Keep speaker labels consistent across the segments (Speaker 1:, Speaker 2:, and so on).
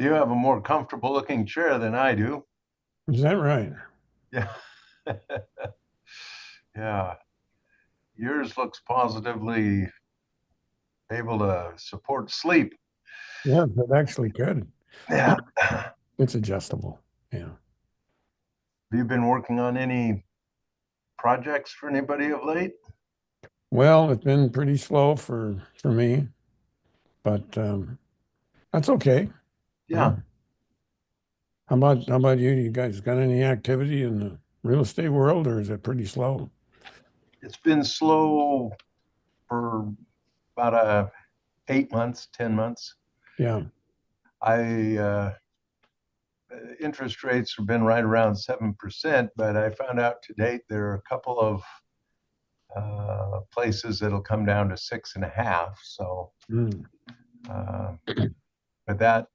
Speaker 1: You have a more comfortable looking chair than I do.
Speaker 2: Is that right?
Speaker 1: Yeah. Yeah. Yours looks positively able to support sleep.
Speaker 2: Yeah, that actually could.
Speaker 1: Yeah. Have
Speaker 2: It's adjustable. Yeah.
Speaker 1: you been working on any projects for anybody of late?
Speaker 2: Well, it's been pretty slow for me, but that's okay.
Speaker 1: Yeah.
Speaker 2: Yeah. How about you? You guys got any activity in the real estate world, or is it pretty slow?
Speaker 1: It's been slow for about 8 months, 10 months.
Speaker 2: Yeah.
Speaker 1: I interest rates have been right around 7%, but I found out to date there are a couple of places that'll come down to 6.5. So,
Speaker 2: Mm.
Speaker 1: uh, but that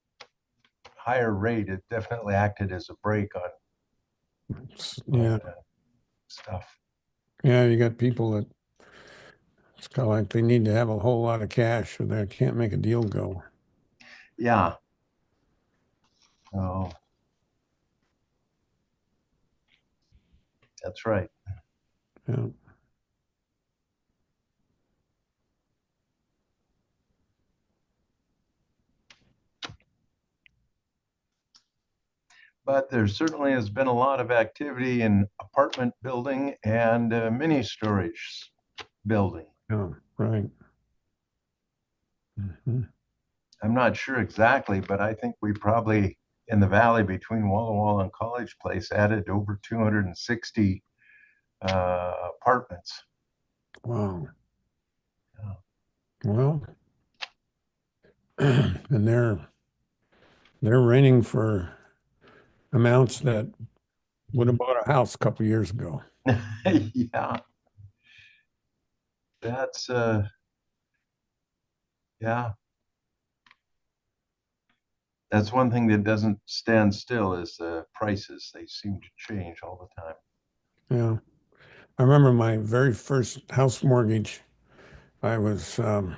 Speaker 1: higher rate, it definitely acted as a brake on
Speaker 2: Yeah.
Speaker 1: stuff.
Speaker 2: Yeah. You got people that it's kind of like they need to have a whole lot of cash or they can't make a deal go.
Speaker 1: Yeah. Oh, that's right.
Speaker 2: Yeah.
Speaker 1: But there certainly has been a lot of activity in apartment building and mini storage building.
Speaker 2: Yeah. Right. Mhm.
Speaker 1: I'm not sure exactly, but I think we probably in the valley between Walla Walla and College Place added over 260 apartments.
Speaker 2: Wow.
Speaker 1: Yeah.
Speaker 2: Well, and they're renting for amounts that would have bought a house a couple years ago.
Speaker 1: Yeah, that's yeah, that's one thing that doesn't stand still is the prices. They seem to change all the time.
Speaker 2: Yeah. I remember my very first house mortgage. I was, well,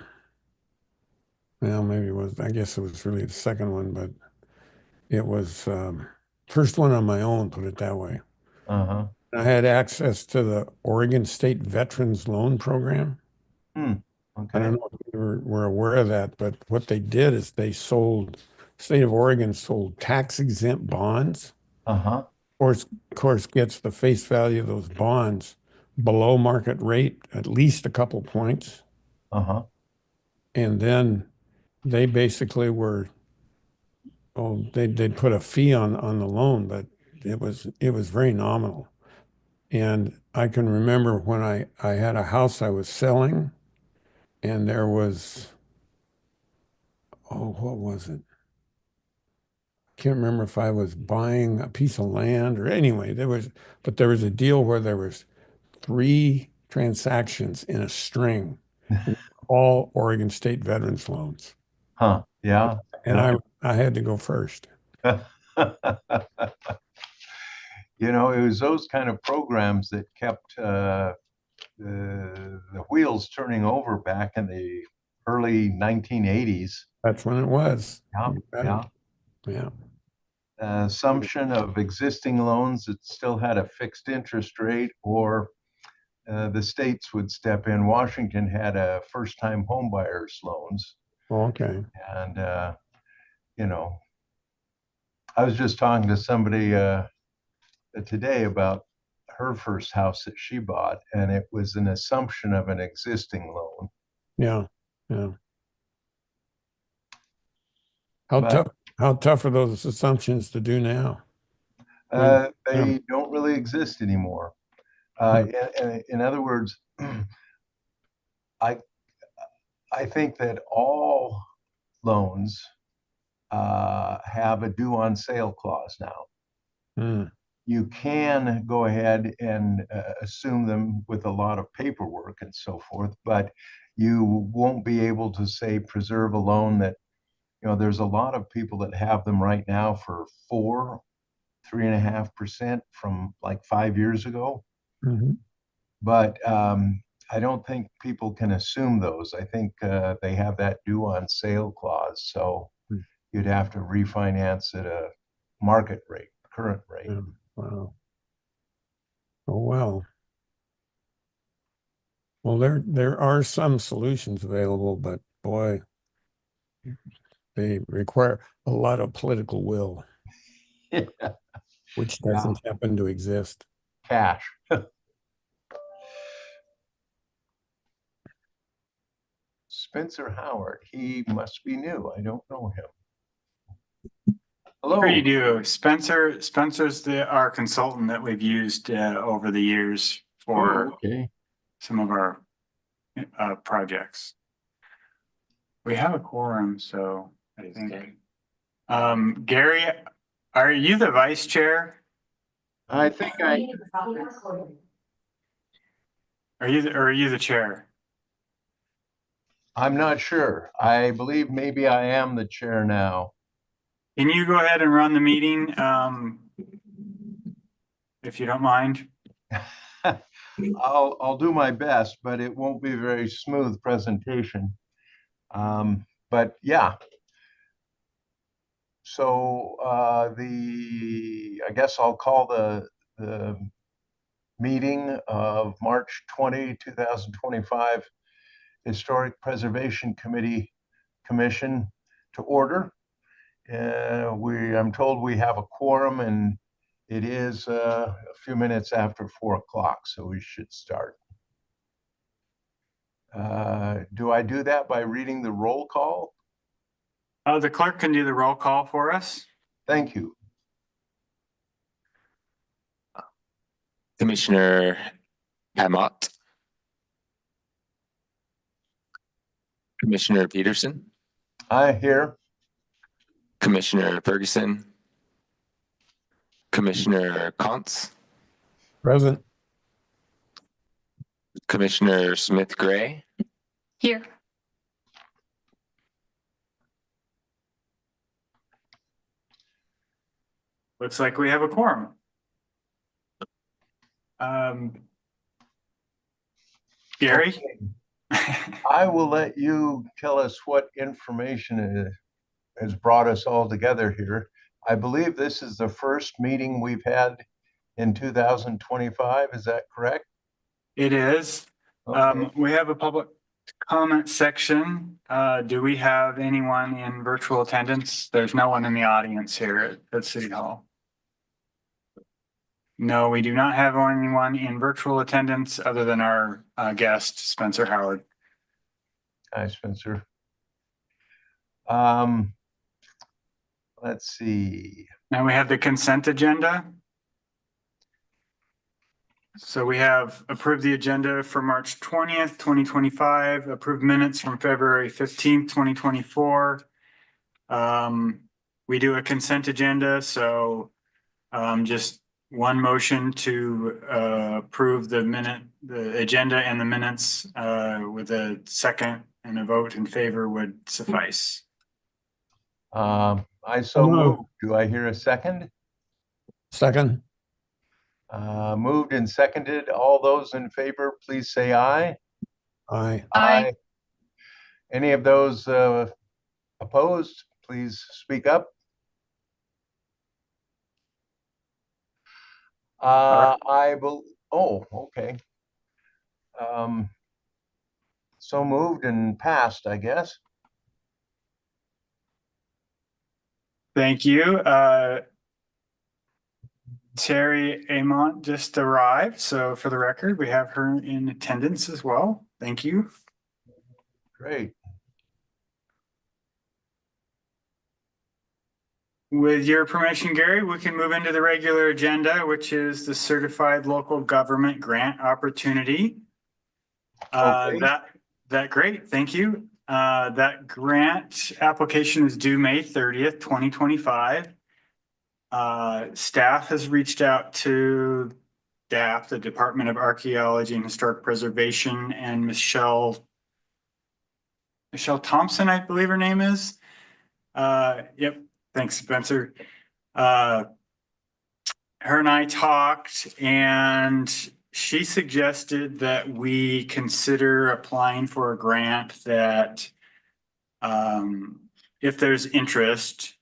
Speaker 2: maybe it was, I guess it was really the second one, but it was first one on my own, put it that way.
Speaker 1: Uh-huh.
Speaker 2: I had access to the Oregon State Veterans Loan Program.
Speaker 1: Hmm.
Speaker 2: I don't
Speaker 1: Okay.
Speaker 2: know if you were aware of that, but what they did is they sold, state of Oregon sold tax exempt bonds.
Speaker 1: Uh-huh.
Speaker 2: Of course, gets the face value of those bonds below market rate, at least a couple points.
Speaker 1: Uh-huh.
Speaker 2: And then they basically were, oh, they'd put a fee on the loan, but it was very nominal. And I can remember when I had a house I was selling, and there was, oh, what was it? Can't remember if I was buying a piece of land or anyway, but there was a deal where there was three transactions in a string, all Oregon State veterans loans.
Speaker 1: Huh. Yeah.
Speaker 2: And
Speaker 1: Yeah.
Speaker 2: I had to go first.
Speaker 1: It was those kind of programs that kept the wheels turning over back in the early 1980s.
Speaker 2: That's when it was.
Speaker 1: Yeah.
Speaker 2: You bet it.
Speaker 1: Yeah.
Speaker 2: Yeah.
Speaker 1: Assumption of existing loans that still had a fixed interest rate, or the states would step in. Washington had a first-time homebuyers loans,
Speaker 2: Okay.
Speaker 1: and you know, I was just talking to somebody today about her first house that she bought, and it was an assumption of an existing loan.
Speaker 2: Yeah. Yeah. How
Speaker 1: But
Speaker 2: tough, how tough are those assumptions to do now? When, yeah.
Speaker 1: they don't really exist anymore.
Speaker 2: Hmm.
Speaker 1: In other words, I I think that all loans have a due on sale clause now.
Speaker 2: Hmm.
Speaker 1: You can go ahead and assume them with a lot of paperwork and so forth, but you won't be able to say preserve a loan that, there's a lot of people that have them right now for 3.5% from like 5 years ago.
Speaker 2: Mhm.
Speaker 1: But I don't think people can assume those. I think they have that due on sale clause. So you'd have to refinance at a market rate, current rate.
Speaker 2: Yeah. Wow. Oh, well. Well, there are some solutions available, but boy, they require a lot of political will, which doesn't happen to exist.
Speaker 1: Cash. Spencer Howard, he must be new. I don't know him. Hello.
Speaker 3: Sure you do. Spencer's our consultant that we've used over the years for
Speaker 1: Okay.
Speaker 3: some of our projects. We have a quorum, so I think. Gary, are you the vice chair?
Speaker 1: I think I,
Speaker 3: Are you the chair?
Speaker 1: I'm not sure. I believe maybe I am the chair now.
Speaker 3: Can you go ahead and run the meeting, if you don't mind?
Speaker 1: I'll do my best, but it won't be a very smooth presentation. But yeah. So I guess I'll call the meeting of March 20, 2025 Historic Preservation Commission to order. I'm told we have a quorum, and it is a few minutes after 4 o'clock, so we should start. Do I do that by reading the roll call?
Speaker 3: The clerk can do the roll call for us.
Speaker 1: Thank you.
Speaker 4: Commissioner Ammott, Commissioner Peterson,
Speaker 1: I hear.
Speaker 4: Commissioner Ferguson, Commissioner Kontz,
Speaker 2: Present.
Speaker 4: Commissioner Smith Gray,
Speaker 5: Here.
Speaker 3: Looks like we have a quorum. Gary?
Speaker 1: I will let you tell us what information has brought us all together here. I believe this is the first meeting we've had in 2025. Is that correct?
Speaker 3: It is.
Speaker 1: Okay.
Speaker 3: We have a public comment section. Do we have anyone in virtual attendance? There's no one in the audience here at City Hall. No, we do not have anyone in virtual attendance other than our guest, Spencer Howard.
Speaker 1: Hi, Spencer. Let's see.
Speaker 3: Now we have the consent agenda. So we have approved the agenda for March 20th, 2025, approved minutes from February 15th, 2024. We do a consent agenda, so just one motion to approve the agenda and the minutes with a second and a vote in favor would suffice.
Speaker 1: I so move. Do I hear a second?
Speaker 2: Second.
Speaker 1: Moved and seconded. All those in favor, please say aye.
Speaker 2: Aye.
Speaker 5: Aye.
Speaker 1: Any of those opposed, please speak up. Oh, okay. So moved and passed, I guess.
Speaker 3: Thank you. Terry Amont just arrived, so for the record, we have her in attendance as well. Thank you.
Speaker 1: Great.
Speaker 3: With your permission, Gary, we can move into the regular agenda, which is the Certified Local Government Grant Opportunity.
Speaker 1: Okay.
Speaker 3: That great, thank you. That grant application is due May 30th, 2025. Staff has reached out to DAP, the Department of Archaeology and Historic Preservation, and Michelle Thompson, I believe her name is. Yep. Thanks, Spencer. Her and I talked, and she suggested that we consider applying for a grant that if there's interest,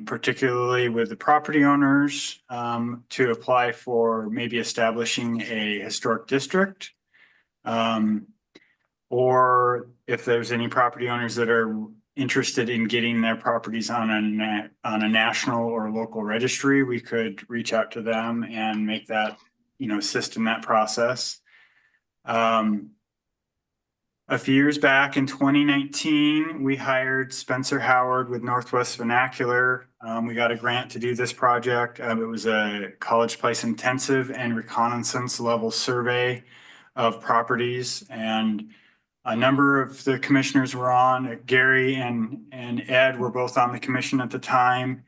Speaker 3: particularly with the property owners, to apply for maybe establishing a historic district. Or if there's any property owners that are interested in getting their properties on a national or local registry, we could reach out to them and make that, assist in that process. A few years back in 2019, we hired Spencer Howard with Northwest Vernacular. We got a grant to do this project. It was a College Place intensive and reconnaissance level survey of properties, and a number of the commissioners were on. Gary and Ed were both on the commission at the time.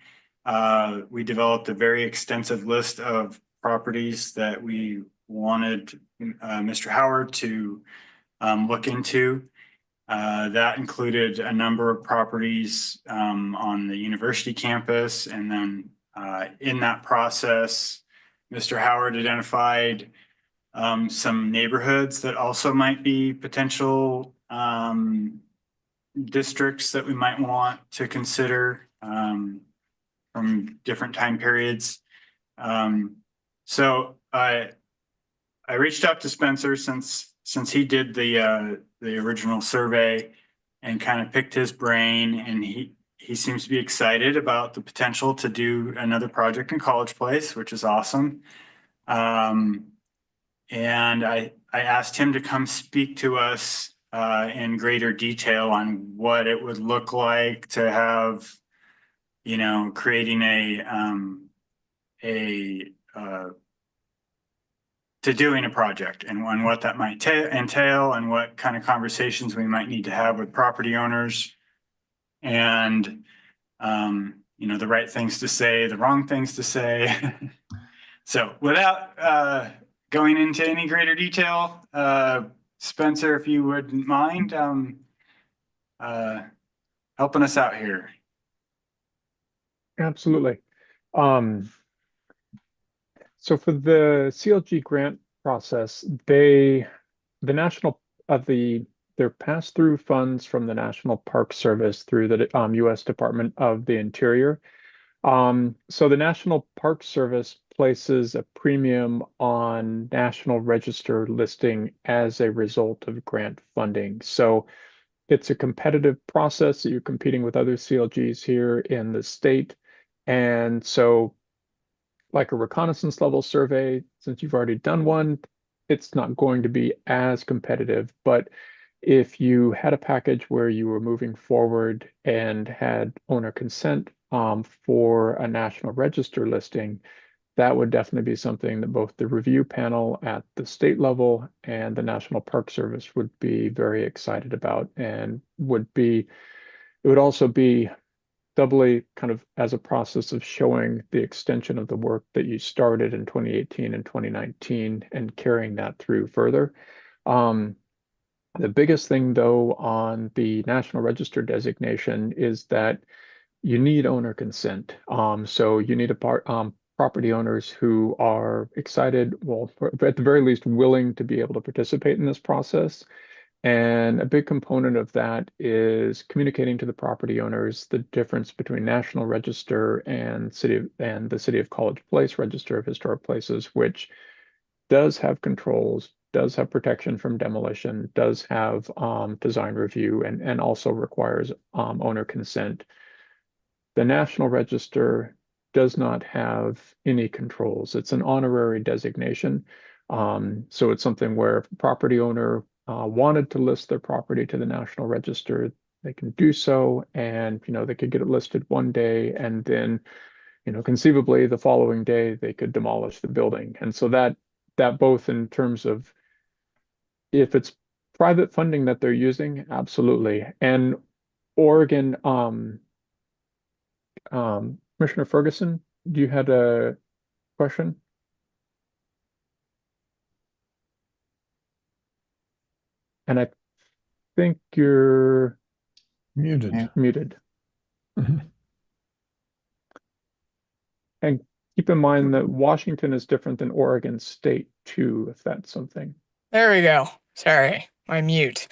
Speaker 3: We developed a very extensive list of properties that we wanted Mr. Howard to look into. That included a number of properties on the university campus. And then in that process, Mr. Howard identified some neighborhoods that also might be potential districts that we might want to consider from different time periods. So I reached out to Spencer since he did the original survey and kind of picked his brain, and he seems to be excited about the potential to do another project in College Place, which is awesome. And I asked him to come speak to us in greater detail on what it would look like to have, creating to doing a project, and what that might entail, and what kind of conversations we might need to have with property owners, and the right things to say, the wrong things to say. So without going into any greater detail, Spencer, if you wouldn't mind helping us out here.
Speaker 5: Absolutely. So for the CLG grant process, their pass-through funds from the National Park Service through the U.S. Department of the Interior. So the National Park Service places a premium on National Register listing as a result of grant funding. So it's a competitive process that you're competing with other CLGs here in the state. And so like a reconnaissance level survey, since you've already done one, it's not going to be as competitive. But if you had a package where you were moving forward and had owner consent for a National Register listing, that would definitely be something that both the review panel at the state level and the National Park Service would be very excited about, and it would also be doubly kind of as a process of showing the extension of the work that you started in 2018 and 2019 and carrying that through further. The biggest thing, though, on the National Register designation is that you need owner consent. So you need property owners who are excited, well, at the very least, willing to be able to participate in this process. And a big component of that is communicating to the property owners the difference between National Register and the City of College Place Register of Historic Places, which does have controls, does have protection from demolition, does have design review, and also requires owner consent. The National Register does not have any controls. It's an honorary designation. So it's something where if a property owner wanted to list their property to the National Register, they can do so, and they could get it listed one day, and then conceivably the following day they could demolish the building. And so that both in terms of if it's private funding that they're using, absolutely. And Oregon, Commissioner Ferguson, you had a question? And I think you're
Speaker 2: Muted.
Speaker 1: Yeah.
Speaker 5: muted.
Speaker 2: Mhm.
Speaker 5: And keep in mind that Washington is different than Oregon State too, if that's something.
Speaker 6: There we go. Sorry, my mute.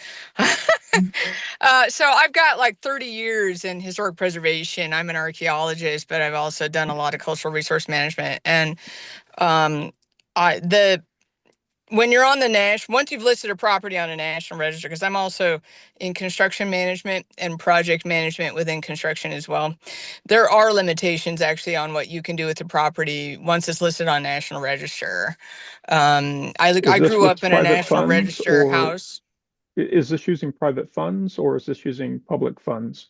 Speaker 6: So I've got like 30 years in historic preservation. I'm an archaeologist, but I've also done a lot of cultural resource management. And um, when you're on the once you've listed a property on a national register, because I'm also in construction management and project management within construction as well, there are limitations actually on what you can do with the property once it's listed on national register. I
Speaker 5: Is this
Speaker 6: grew
Speaker 5: with
Speaker 6: up in a
Speaker 5: private
Speaker 6: national
Speaker 5: funds,
Speaker 6: register
Speaker 5: or
Speaker 6: house.
Speaker 5: is this using private funds, or is this using public funds?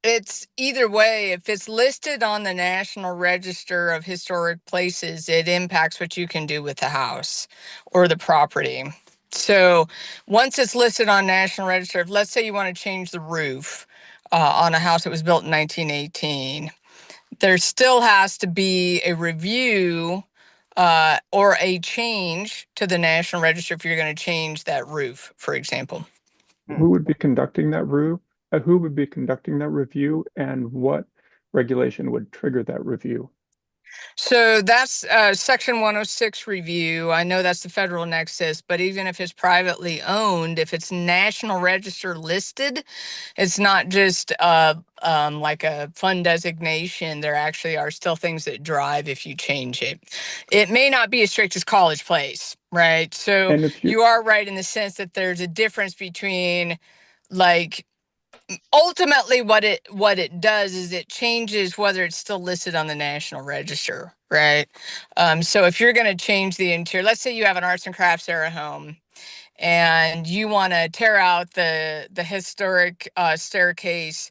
Speaker 6: It's either way. If it's listed on the National Register of Historic Places, it impacts what you can do with the house or the property. So once it's listed on National Register, if let's say you want to change the roof on a house that was built in 1918, there still has to be a review or a change to the National Register if you're going to change that roof, for example.
Speaker 5: Who would be conducting that who would be conducting that review, and what regulation would trigger that review?
Speaker 6: So that's Section 106 review. I know that's the federal nexus, but even if it's privately owned, if it's National Register listed, it's not just like a fund designation. There actually are still things that drive if you change it. It may not be as strict as College Place, right? So
Speaker 5: And if you
Speaker 6: you are right in the sense that there's a difference between like ultimately what it does is it changes whether it's still listed on the National Register, right? So if you're going to change the interior, let's say you have an arts and crafts era home and you want to tear out the historic staircase,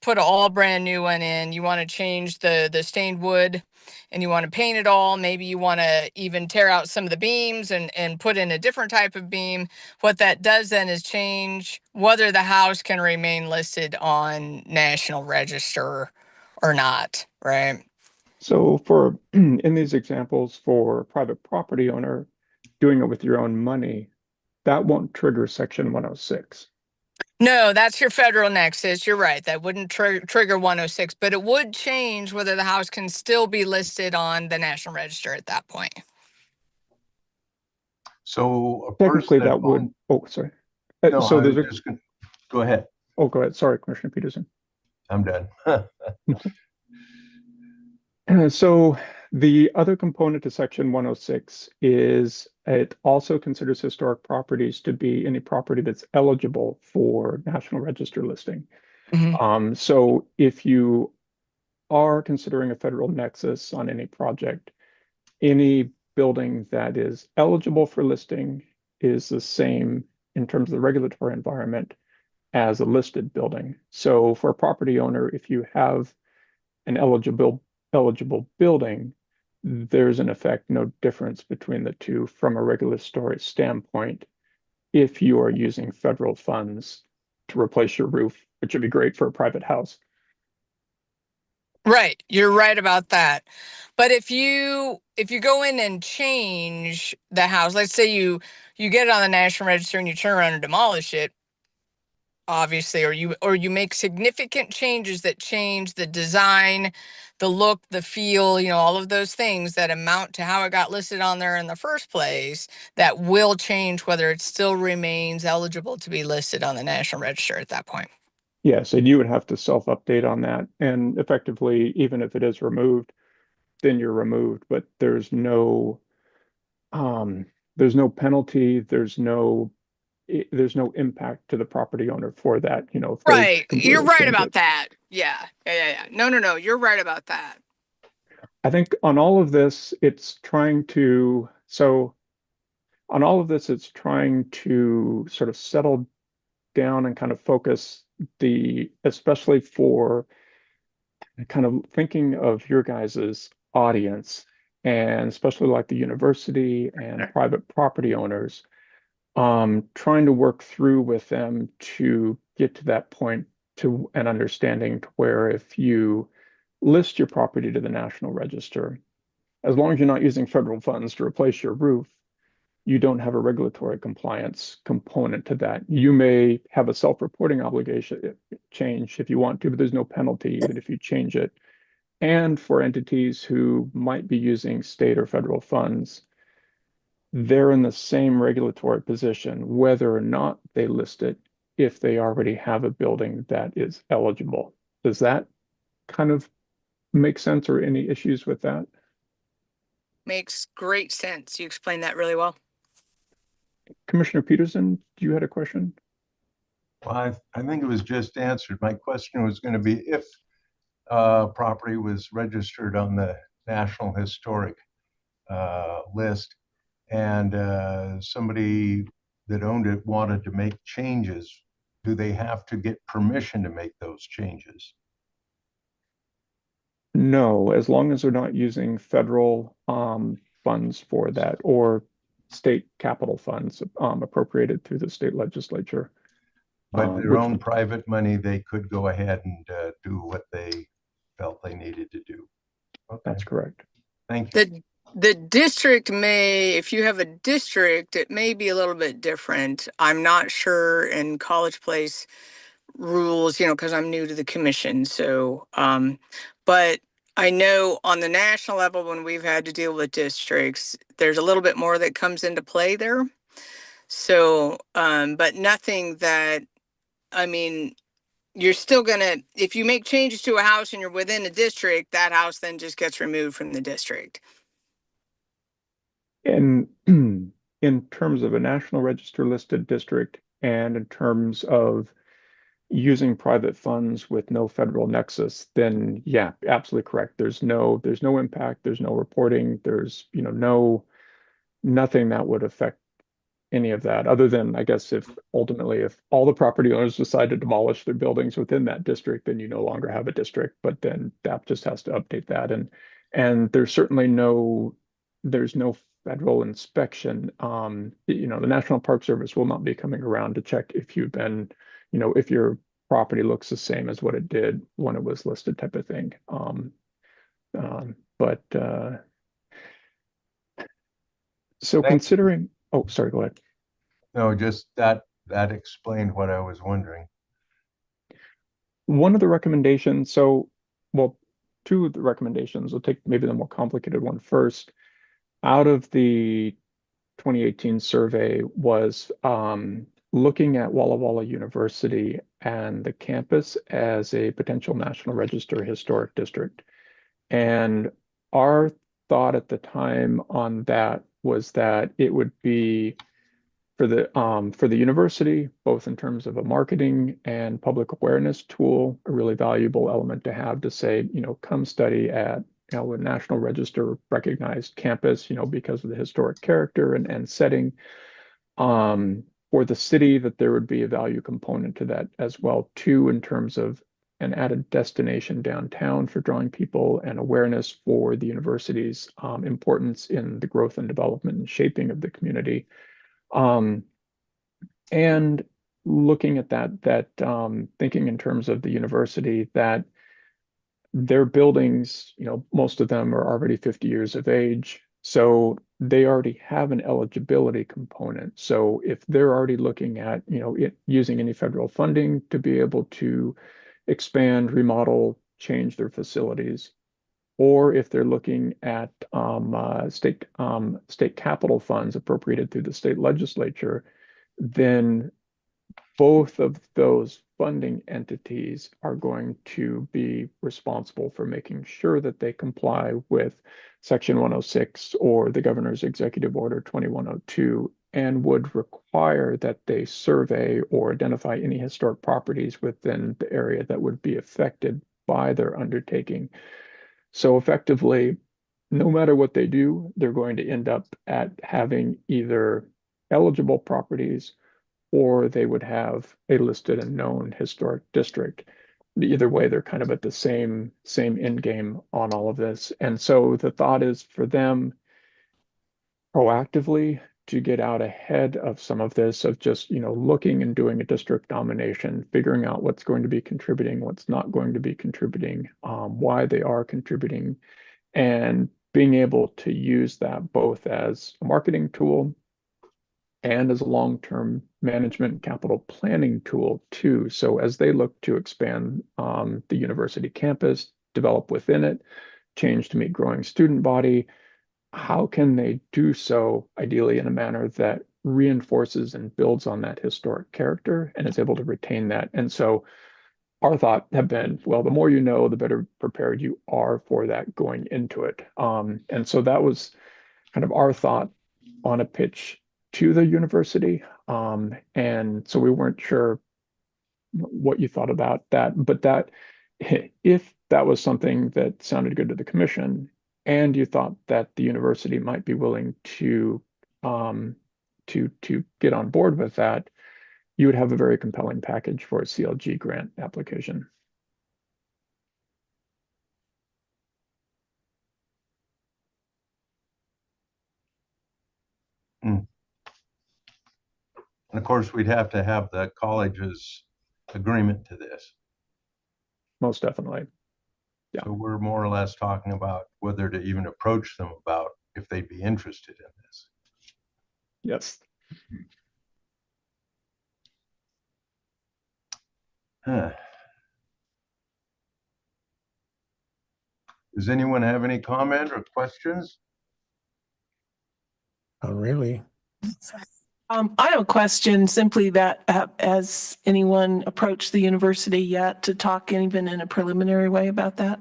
Speaker 6: put an all brand new one in, you want to change the stained wood and you want to paint it all, maybe you want to even tear out some of the beams and put in a different type of beam. What that does then is change whether the house can remain listed on National Register or not, right?
Speaker 5: So for in these examples for a private property owner doing it with your own money, that won't trigger Section 106.
Speaker 6: No, that's your federal nexus. You're right. That wouldn't trigger 106, but it would change whether the house can still be listed on the National Register at that point.
Speaker 1: So a
Speaker 5: Technically,
Speaker 1: person that
Speaker 5: that would.
Speaker 1: owns,
Speaker 5: Oh, sorry.
Speaker 1: no,
Speaker 5: So
Speaker 1: I was
Speaker 5: there's a.
Speaker 1: just gonna, go ahead.
Speaker 5: Oh, go ahead. Sorry, Commissioner Peterson.
Speaker 1: I'm done.
Speaker 5: So the other component to Section 106 is it also considers historic properties to be any property that's eligible for National Register listing.
Speaker 6: Mhm.
Speaker 5: So if you are considering a federal nexus on any project, any building that is eligible for listing is the same in terms of the regulatory environment as a listed building. So for a property owner, if you have an eligible building, there's in effect no difference between the two from a regulatory standpoint if you are using federal funds to replace your roof, which would be great for a private house.
Speaker 6: Right, you're right about that. But if you go in and change the house, let's say you get it on the National Register and you turn around and demolish it, obviously, or you make significant changes that change the design, the look, the feel, all of those things that amount to how it got listed on there in the first place, that will change whether it still remains eligible to be listed on the National Register at that point.
Speaker 5: Yes, and you would have to self-update on that. And effectively, even if it is removed, then you're removed. But there's no penalty, there's no impact to the property owner for that, if they
Speaker 6: Right. You're
Speaker 5: completely
Speaker 6: right
Speaker 5: change
Speaker 6: about
Speaker 5: it.
Speaker 6: that. Yeah. Yeah. No. You're right about that.
Speaker 5: I think on all of this, it's trying to sort of settle down and kind of focus especially for kind of thinking of your guys's audience, and especially like the university and private property owners, trying to work through with them to get to that point to an understanding to where if you list your property to the National Register, as long as you're not using federal funds to replace your roof, you don't have a regulatory compliance component to that. You may have a self-reporting obligation change if you want to, but there's no penalty even if you change it. And for entities who might be using state or federal funds, they're in the same regulatory position, whether or not they list it if they already have a building that is eligible. Does that kind of make sense, or any issues with that?
Speaker 6: Makes great sense. You explained that really well.
Speaker 5: Commissioner Peterson, you had a question?
Speaker 1: Well, I think it was just answered. My question was going to be if property was registered on the National Historic list and somebody that owned it wanted to make changes, do they have to get permission to make those changes?
Speaker 5: No, as long as they're not using federal funds for that, or state capital funds appropriated through the state legislature.
Speaker 1: But their
Speaker 5: Which-
Speaker 1: own private money, they could go ahead and do what they felt they needed to do. Okay,
Speaker 5: That's correct.
Speaker 1: thank you.
Speaker 6: The district may, if you have a district, it may be a little bit different. I'm not sure in College Place rules, because I'm new to the commission. So, but I know on the national level, when we've had to deal with districts, there's a little bit more that comes into play there. So, but nothing that, I mean, you're still gonna, if you make changes to a house and you're within a district, that house then just gets removed from the district.
Speaker 5: And in terms of a National Register listed district, and in terms of using private funds with no federal nexus, then yeah, absolutely correct. There's no impact, there's no reporting, there's nothing that would affect any of that, other than, I guess, if ultimately if all the property owners decide to demolish their buildings within that district, then you no longer have a district. But then DAP just has to update that, and there's certainly there's no federal inspection. The National Park Service will not be coming around to check if you've been, if your property looks the same as what it did when it was listed, type of thing. So
Speaker 1: Thank you.
Speaker 5: considering, oh, sorry, go ahead.
Speaker 1: No, just that explained what I was wondering.
Speaker 5: One of the recommendations, two of the recommendations, we'll take maybe the more complicated one first. Out of the 2018 survey was looking at Walla Walla University and the campus as a potential National Register historic district. And our thought at the time on that was that it would be for the university, both in terms of a marketing and public awareness tool, a really valuable element to have to say, come study at a National Register recognized campus, because of the historic character and setting. For the city, that there would be a value component to that as well, too, in terms of an added destination downtown for drawing people and awareness for the university's importance in the growth and development and shaping of the community. And looking at that, thinking in terms of the university, that their buildings, most of them are already 50 years of age. So they already have an eligibility component. So if they're already looking at, using any federal funding to be able to expand, remodel, change their facilities, or if they're looking at state capital funds appropriated through the state legislature, then both of those funding entities are going to be responsible for making sure that they comply with Section 106 or the Governor's Executive Order 2102, and would require that they survey or identify any historic properties within the area that would be affected by their undertaking. So effectively, no matter what they do, they're going to end up at having either eligible properties, or they would have a listed and known historic district. Either way, they're kind of at the same end game on all of this. And so the thought is for them proactively to get out ahead of some of this, of just, looking and doing a district nomination, figuring out what's going to be contributing, what's not going to be contributing, why they are contributing, and being able to use that both as a marketing tool and as a long-term management and capital planning tool too. So as they look to expand the university campus, develop within it, change to meet growing student body, how can they do so ideally in a manner that reinforces and builds on that historic character and is able to retain that. And so our thought have been, well, the more you know, the better prepared you are for that going into it. And so that was kind of our thought on a pitch to the university. And so we weren't sure what you thought about that, but that if that was something that sounded good to the commission and you thought that the university might be willing to get on board with that, you would have a very compelling package for a CLG grant application.
Speaker 1: And of course, we'd have to have the college's agreement to this.
Speaker 5: Most definitely. Yeah.
Speaker 1: So we're more or less talking about whether to even approach them about if they'd be interested in this.
Speaker 5: Yes.
Speaker 1: Huh. Does anyone have any comment or questions?
Speaker 2: Not really.
Speaker 7: I have a question simply that has anyone approached the university yet to talk even in a preliminary way about that?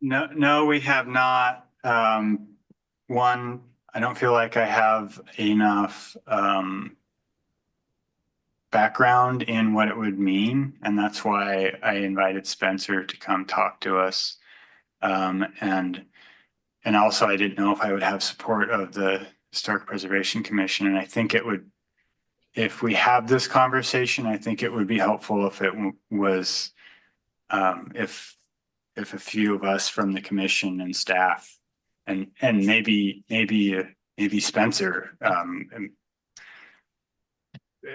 Speaker 3: No, we have not. One, I don't feel like I have enough background in what it would mean, and that's why I invited Spencer to come talk to us. And also I didn't know if I would have support of the Historic Preservation Commission, and I think it would, if we have this conversation, I think it would be helpful if it was, if a few of us from the commission and staff and maybe Spencer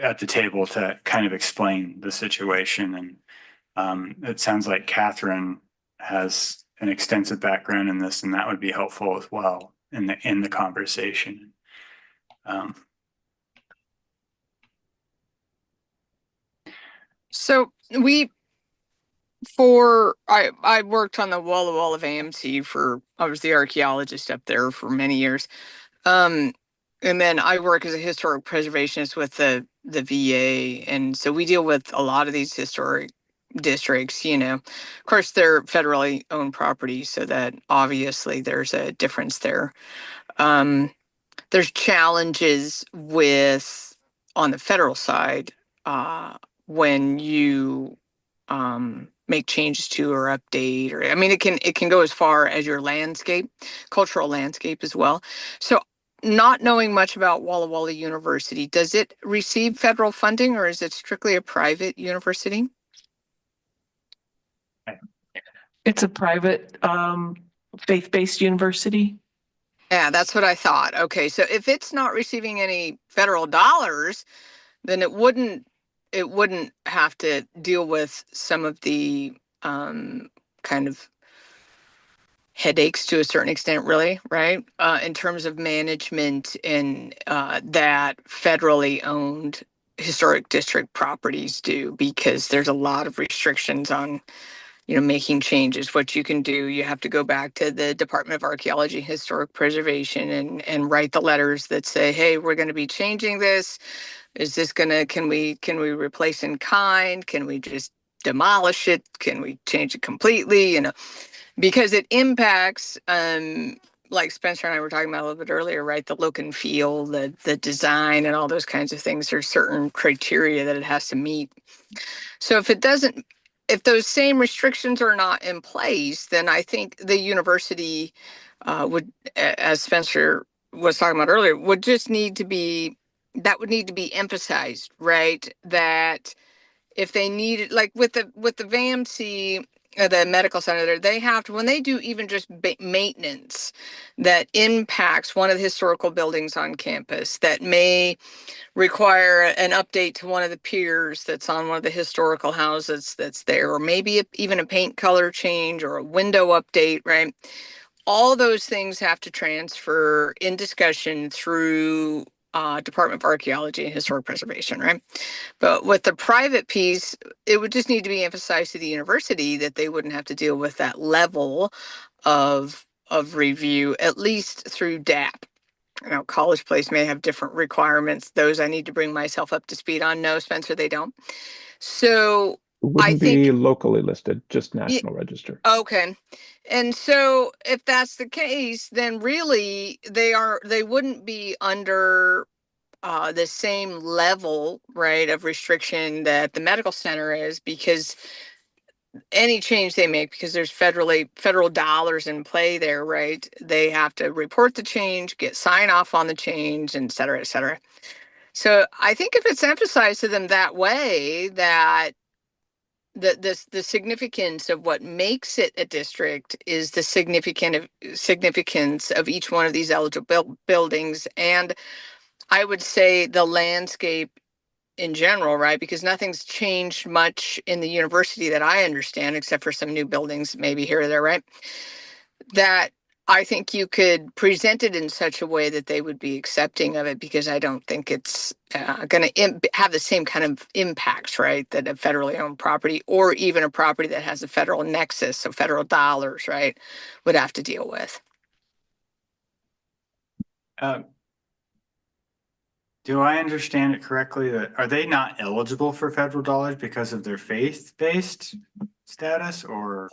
Speaker 3: at the table to kind of explain the situation. And it sounds like Catherine has an extensive background in this, and that would be helpful as well in the conversation.
Speaker 6: So I worked on the Walla Walla of AMC I was the archaeologist up there for many years. And then I work as a historic preservationist with the VA. And so we deal with a lot of these historic districts, of course they're federally owned property, so that obviously there's a difference there. There's challenges on the federal side, when you make changes to or update, or I mean, it can go as far as your cultural landscape as well. So not knowing much about Walla Walla University, does it receive federal funding or is it strictly a private university?
Speaker 7: It's a private faith-based university.
Speaker 6: Yeah, that's what I thought. Okay, so if it's not receiving any federal dollars, then it wouldn't have to deal with some of the kind of headaches to a certain extent, really, right? In terms of management and that federally owned historic district properties do, because there's a lot of restrictions on making changes. What you can do, you have to go back to the Department of Archaeology, Historic Preservation, and write the letters that say, hey, we're going to be changing this. Is this can we replace in kind? Can we just demolish it? Can we change it completely? Because it impacts, like Spencer and I were talking about a little bit earlier, right? The look and feel, the design, and all those kinds of things. There's certain criteria that it has to meet. So if those same restrictions are not in place, then I think the university would, as Spencer was talking about earlier, would need to be emphasized, right? That if they need, like with the VAMC, the medical center there, they have to, when they do even just maintenance that impacts one of the historical buildings on campus, that may require an update to one of the piers that's on one of the historical houses that's there, or maybe even a paint color change or a window update, right? All those things have to transfer in discussion through Department of Archaeology and Historic Preservation, right? But with the private piece, it would just need to be emphasized to the university that they wouldn't have to deal with that level of review, at least through DAP. College Place may have different requirements. Those I need to bring myself up to speed on. No, Spencer, they don't. So
Speaker 5: It
Speaker 6: I
Speaker 5: wouldn't be
Speaker 6: think,
Speaker 5: locally listed, just National Register.
Speaker 6: okay. And so if that's the case, then really they wouldn't be under the same level, right, of restriction that the medical center is, because any change they make, because there's federal dollars in play there, right? They have to report the change, get sign off on the change, and et cetera, et cetera. So I think if it's emphasized to them that way, that the significance of what makes it a district is the significance of each one of these eligible buildings, and I would say the landscape in general, right? Because nothing's changed much in the university that I understand, except for some new buildings, maybe here or there, right? That I think you could present it in such a way that they would be accepting of it, because I don't think it's going to have the same kind of impacts, right, that a federally owned property, or even a property that has a federal nexus, so federal dollars, right, would have to deal with.
Speaker 3: Do I understand it correctly that are they not eligible for federal dollars because of their faith-based status, or?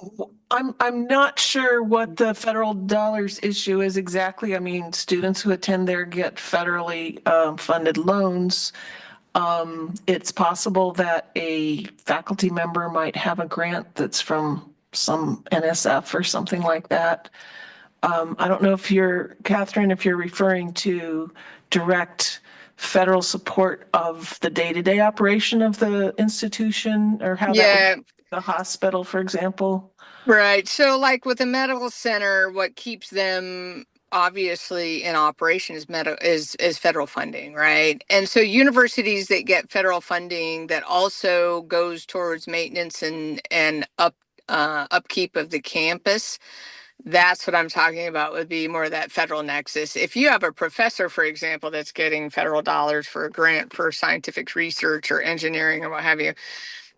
Speaker 7: I'm not sure what the federal dollars issue is exactly. I mean, students who attend there get federally funded loans. It's possible that a faculty member might have a grant that's from some NSF or something like that. I don't know if Catherine, if you're referring to direct federal support of the day-to-day operation of the institution, or how that would, the hospital, for example.
Speaker 6: Right. So like with the medical center, what keeps them obviously in operation is federal funding, right? And so universities that get federal funding that also goes towards maintenance and upkeep of the campus, that's what I'm talking about, would be more of that federal nexus. If you have a professor, for example, that's getting federal dollars for a grant for scientific research or engineering or what have you,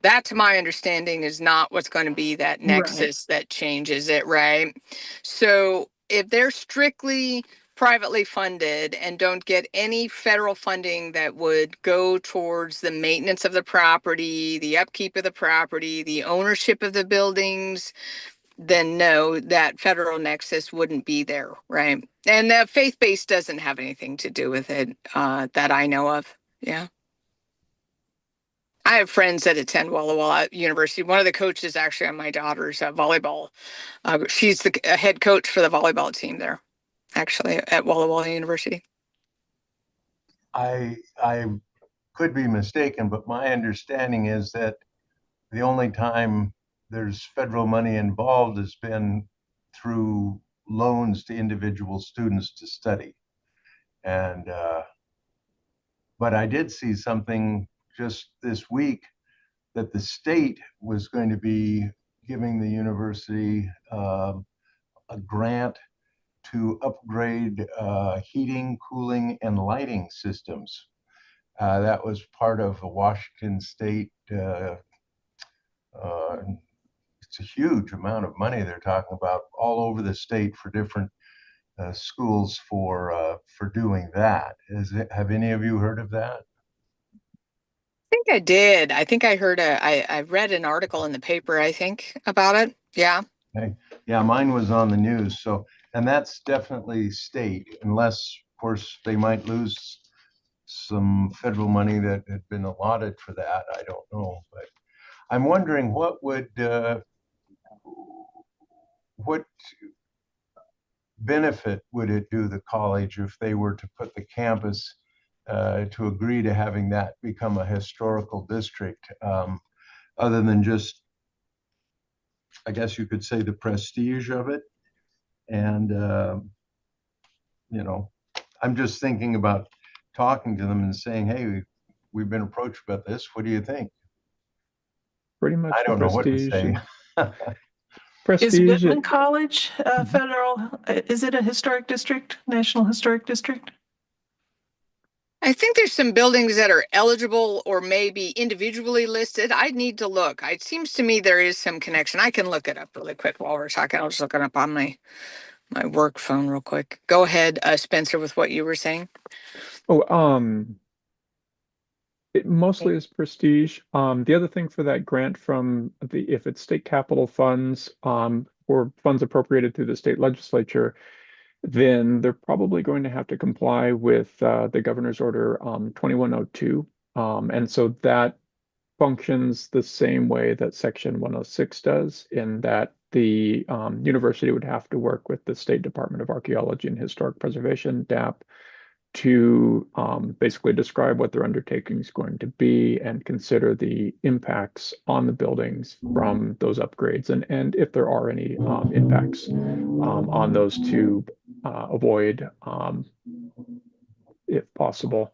Speaker 6: that, to my understanding, is not what's going to be that nexus that changes it, right? So if they're strictly privately funded and don't get any federal funding that would go towards the maintenance of the property, the upkeep of the property, the ownership of the buildings, then no, that federal nexus wouldn't be there, right? And the faith-based doesn't have anything to do with it that I know of. Yeah. I have friends that attend Walla Walla University. One of the coaches actually on my daughter's volleyball. She's the head coach for the volleyball team there, actually, at Walla Walla University.
Speaker 1: I could be mistaken, but my understanding is that the only time there's federal money involved has been through loans to individual students to study. And but I did see something just this week that the state was going to be giving the university a grant to upgrade heating, cooling, and lighting systems. That was part of a Washington State. It's a huge amount of money they're talking about all over the state for different schools for doing that. Have any of you heard of that?
Speaker 6: I think I did. I think I heard I read an article in the paper, I think, about it. Yeah.
Speaker 1: Okay. Yeah, mine was on the news. So, and that's definitely state, unless, of course, they might lose some federal money that had been allotted for that. I don't know, but I'm wondering what benefit would it do the college if they were to put the campus to agree to having that become a historical district, other than just, I guess you could say, the prestige of it. And, you know, I'm just thinking about talking to them and saying, hey, we've been approached about this. What do you think?
Speaker 5: Pretty much
Speaker 1: I don't know what to
Speaker 5: prestige.
Speaker 1: say.
Speaker 7: Is
Speaker 5: Prestige.
Speaker 7: Whitman College federal? Is it a historic district, National Historic District?
Speaker 6: I think there's some buildings that are eligible or maybe individually listed. I'd need to look. It seems to me there is some connection. I can look it up really quick while we're talking. I'll just look it up on my work phone real quick. Go ahead, Spencer, with what you were saying.
Speaker 5: Oh, it mostly is prestige. The other thing for that grant from if it's state capital funds, or funds appropriated through the state legislature, then they're probably going to have to comply with the governor's order 2102. And so that functions the same way that section 106 does, in that the university would have to work with the State Department of Archaeology and Historic Preservation, DAP, to basically describe what their undertaking is going to be and consider the impacts on the buildings from those upgrades, and if there are any impacts on those, to avoid, if possible.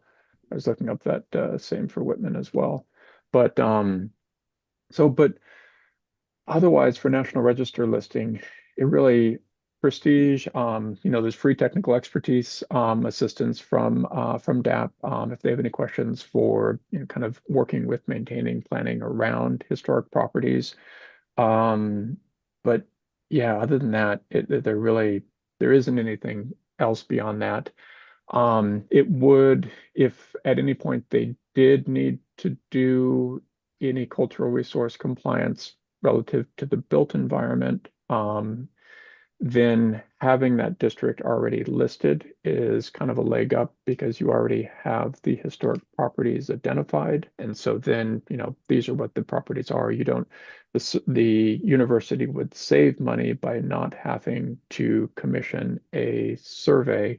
Speaker 5: I was looking up that same for Whitman as well. But but otherwise, for National Register listing, it really prestige. There's free technical expertise assistance from DAP if they have any questions for kind of working with maintaining planning around historic properties. But yeah, other than that, there isn't anything else beyond that. It would, if at any point they did need to do any cultural resource compliance relative to the built environment, then having that district already listed is kind of a leg up, because you already have the historic properties identified. And so then, these are what the properties are. The university would save money by not having to commission a survey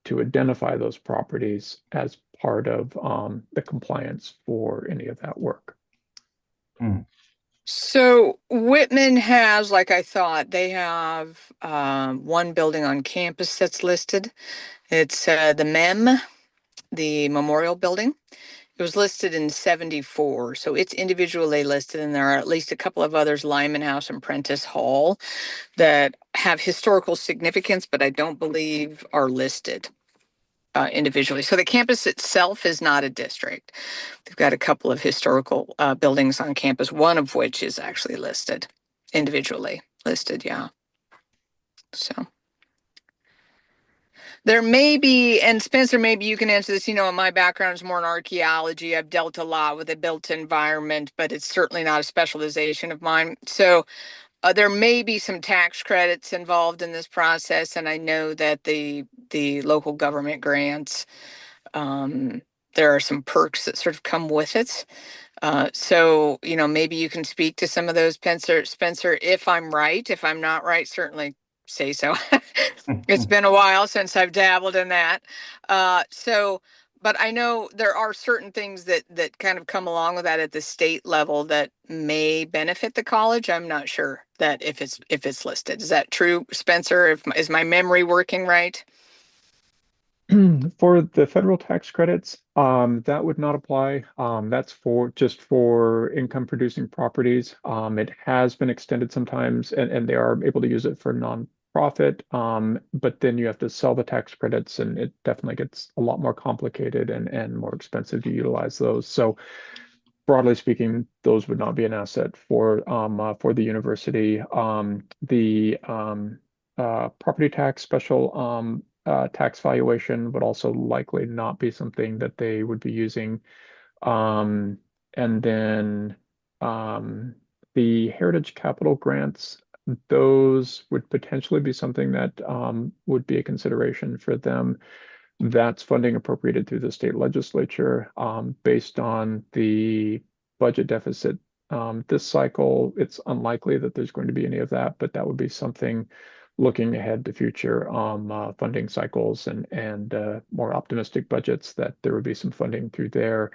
Speaker 5: to identify those properties as part of the compliance for any of that work.
Speaker 6: So Whitman has, like I thought, they have one building on campus that's listed. It's the MEM, the Memorial Building. It was listed in 74, so it's individually listed, and there are at least a couple of others, Lyman House and Prentice Hall, that have historical significance, but I don't believe are listed individually. So the campus itself is not a district. They've got a couple of historical buildings on campus, one of which is actually listed, individually listed, yeah. So there may be, and Spencer, maybe you can answer this. My background is more in archaeology. I've dealt a lot with the built environment, but it's certainly not a specialization of mine. So there may be some tax credits involved in this process, and I know that the local government grants, there are some perks that sort of come with it. So maybe you can speak to some of those, Spencer, if I'm right. If I'm not right, certainly say so. It's been a while since I've dabbled in that. But I know there are certain things that kind of come along with that at the state level that may benefit the college. I'm not sure that if it's listed. Is that true, Spencer? Is my memory working right?
Speaker 5: For the federal tax credits, that would not apply. That's just for income producing properties. It has been extended sometimes, and they are able to use it for nonprofit. But then you have to sell the tax credits, and it definitely gets a lot more complicated and more expensive to utilize those. So broadly speaking, those would not be an asset for the university. The property tax special tax valuation would also likely not be something that they would be using. And then the Heritage Capital grants, those would potentially be something that would be a consideration for them. That's funding appropriated through the state legislature based on the budget deficit. This cycle, it's unlikely that there's going to be any of that, but that would be something looking ahead to future funding cycles and more optimistic budgets, that there would be some funding through there.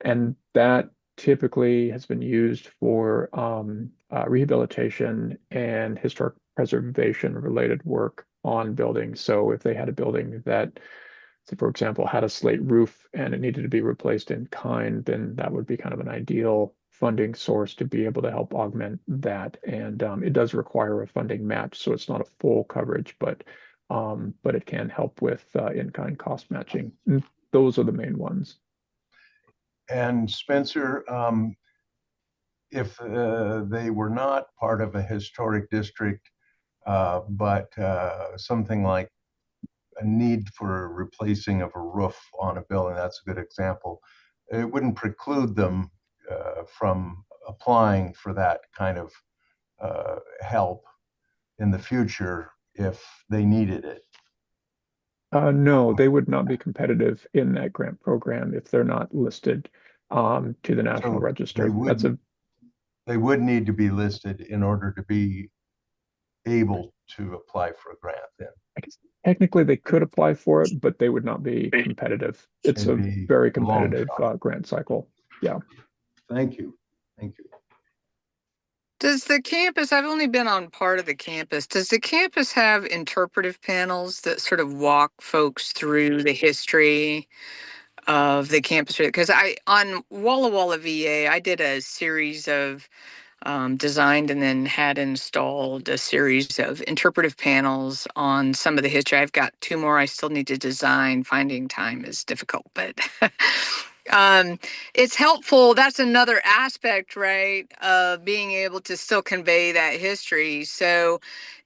Speaker 5: And that typically has been used for rehabilitation and historic preservation related work on buildings. So if they had a building that, say, for example, had a slate roof and it needed to be replaced in kind, then that would be kind of an ideal funding source to be able to help augment that. And it does require a funding match, so it's not a full coverage, but it can help with in-kind cost matching. And those are the main ones.
Speaker 1: And Spencer, if they were not part of a historic district, But something like a need for replacing of a roof on a building, that's a good example. It wouldn't preclude them from applying for that kind of help in the future if they needed it.
Speaker 5: No, they would not be competitive in that grant program if they're not listed to the National
Speaker 1: So
Speaker 5: Register.
Speaker 1: they would need to be listed in order to be able to apply for a grant then.
Speaker 5: I guess technically they could apply for it, but they would not be competitive. It's
Speaker 1: It'd
Speaker 5: a
Speaker 1: be
Speaker 5: very
Speaker 1: a long
Speaker 5: competitive
Speaker 1: shot.
Speaker 5: grant cycle. Yeah.
Speaker 1: Thank you. Thank you.
Speaker 6: Does the campus, I've only been on part of the campus, does the campus have interpretive panels that sort of walk folks through the history of the campus? Because on Walla Walla VA, I did a series of designed and then had installed a series of interpretive panels on some of the history. I've got 2 more I still need to design. Finding time is difficult, but it's helpful. That's another aspect, right, of being able to still convey that history. So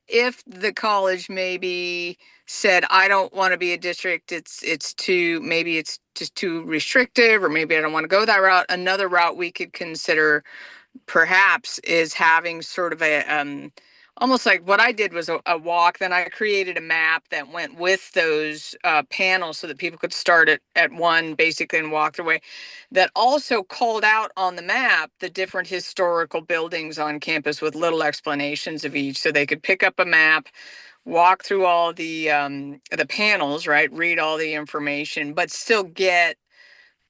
Speaker 6: if the college maybe said, I don't want to be a district, it's too, maybe it's just too restrictive, or maybe I don't want to go that route, another route we could consider perhaps is having sort of a almost like what I did was a walk. Then I created a map that went with those panels so that people could start at one basically and walk their way. That also called out on the map the different historical buildings on campus with little explanations of each, so they could pick up a map, walk through all the panels, right, read all the information, but still get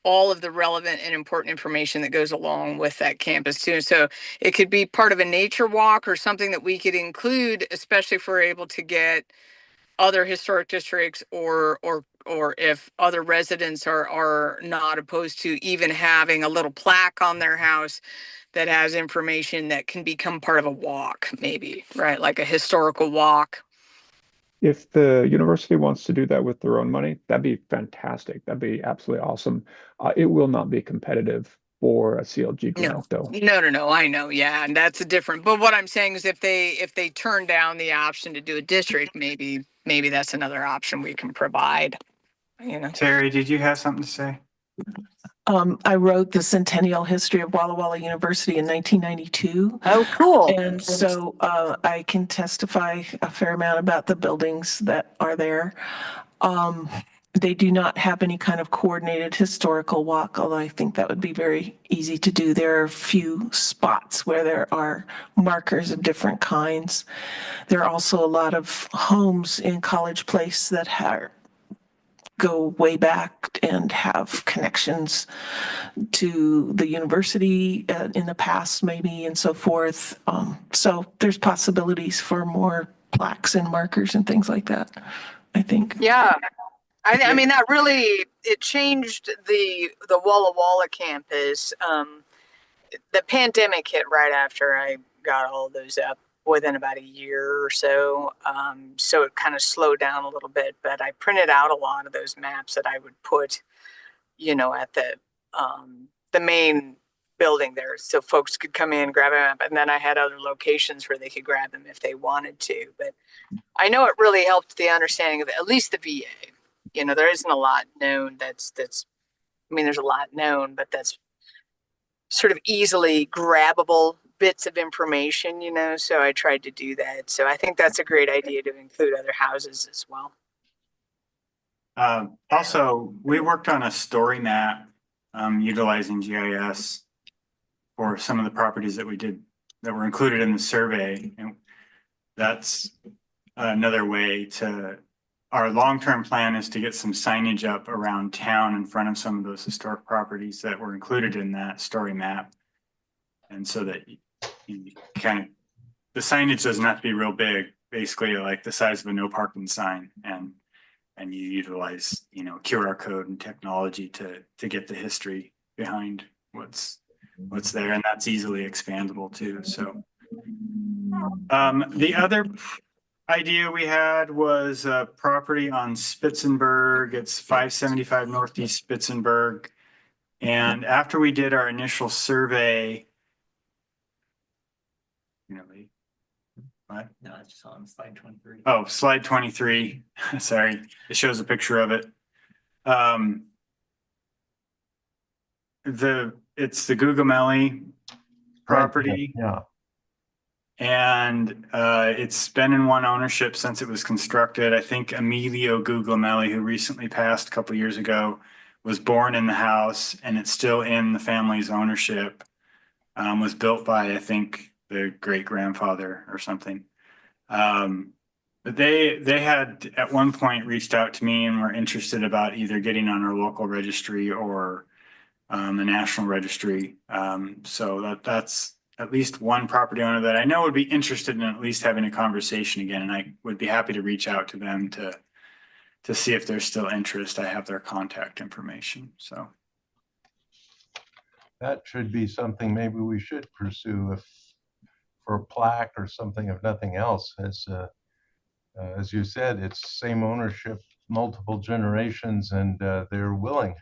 Speaker 6: all of the relevant and important information that goes along with that campus too. So it could be part of a nature walk or something that we could include, especially if we're able to get other historic districts or if other residents are not opposed to even having a little plaque on their house that has information that can become part of a walk, maybe, right? Like a historical walk.
Speaker 5: If the university wants to do that with their own money, that'd be fantastic. That'd be absolutely awesome. It will not be competitive for a CLG grant, though.
Speaker 6: No. I know. Yeah. And that's a different, but what I'm saying is if they turn down the option to do a district, maybe that's another option we can provide, you know.
Speaker 3: Terry, did you have something to say?
Speaker 7: I wrote the Centennial History of Walla Walla University in 1992.
Speaker 6: Oh, cool.
Speaker 7: And so I can testify a fair amount about the buildings that are there. They do not have any kind of coordinated historical walk, although I think that would be very easy to do. There are a few spots where there are markers of different kinds. There are also a lot of homes in College Place that go way back and have connections to the university in the past, maybe, and so forth. So there's possibilities for more plaques and markers and things like that, I think.
Speaker 6: Yeah. I mean, that really, it changed the Walla Walla campus. The pandemic hit right after I got all those up within about a year or so. So it kind of slowed down a little bit, but I printed out a lot of those maps that I would put, at the main building there, so folks could come in, grab a map, and then I had other locations where they could grab them if they wanted to. But I know it really helped the understanding of at least the VA. There isn't a lot known that's I mean, there's a lot known, but that's sort of easily grabbable bits of information, so I tried to do that. So I think that's a great idea to include other houses as well.
Speaker 3: Also, we worked on a story map utilizing GIS for some of the properties that we did that were included in the survey. And that's another way to, our long-term plan is to get some signage up around town in front of some of those historic properties that were included in that story map. And so that you kind of, the signage doesn't have to be real big, basically like the size of a no parking sign, and you utilize, QR code and technology to get the history behind what's there, and that's easily expandable too. So the other idea we had was a property on Spitzenberg. It's 575 Northeast Spitzenberg. And after we did our initial survey, What?
Speaker 8: No, it's just on slide 23.
Speaker 3: Oh, slide 23. Sorry, it shows a picture of it. It's the Gugamelli property.
Speaker 1: Yeah,
Speaker 3: And it's been in one ownership since it was constructed. I think Emilio Guglielmelli, who recently passed a couple years ago, was born in the house, and it's still in the family's ownership. Was built by, I think, the great grandfather or something. But they had at one point reached out to me and were interested about either getting on our local registry or the national registry. So that's at least one property owner that I know would be interested in at least having a conversation again, and I would be happy to reach out to them to see if there's still interest. I have their contact information, so.
Speaker 1: that should be something maybe we should pursue if for a plaque or something, if nothing else. As you said, it's same ownership, multiple generations, and they're willing.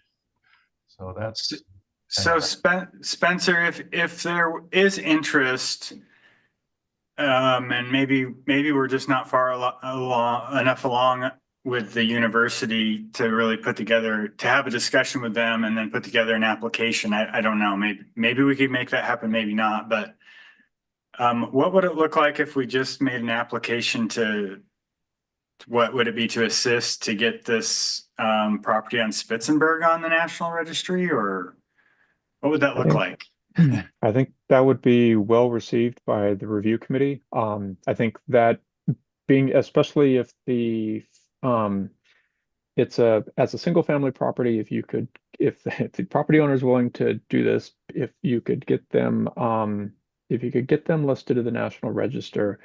Speaker 1: So that's
Speaker 3: So Spencer, if there is interest, and maybe we're just not far enough along with the university to really to have a discussion with them and then put together an application. I don't know, maybe we could make that happen, maybe not, but what would it look like if we just made an application what would it be to assist to get this property on Spitzenberg on the National Registry, or what would that look like?
Speaker 5: I think that would be well received by the review committee. I think that especially if it's as a single family property, if the property owner is willing to do this, if you could get them listed to the National Register,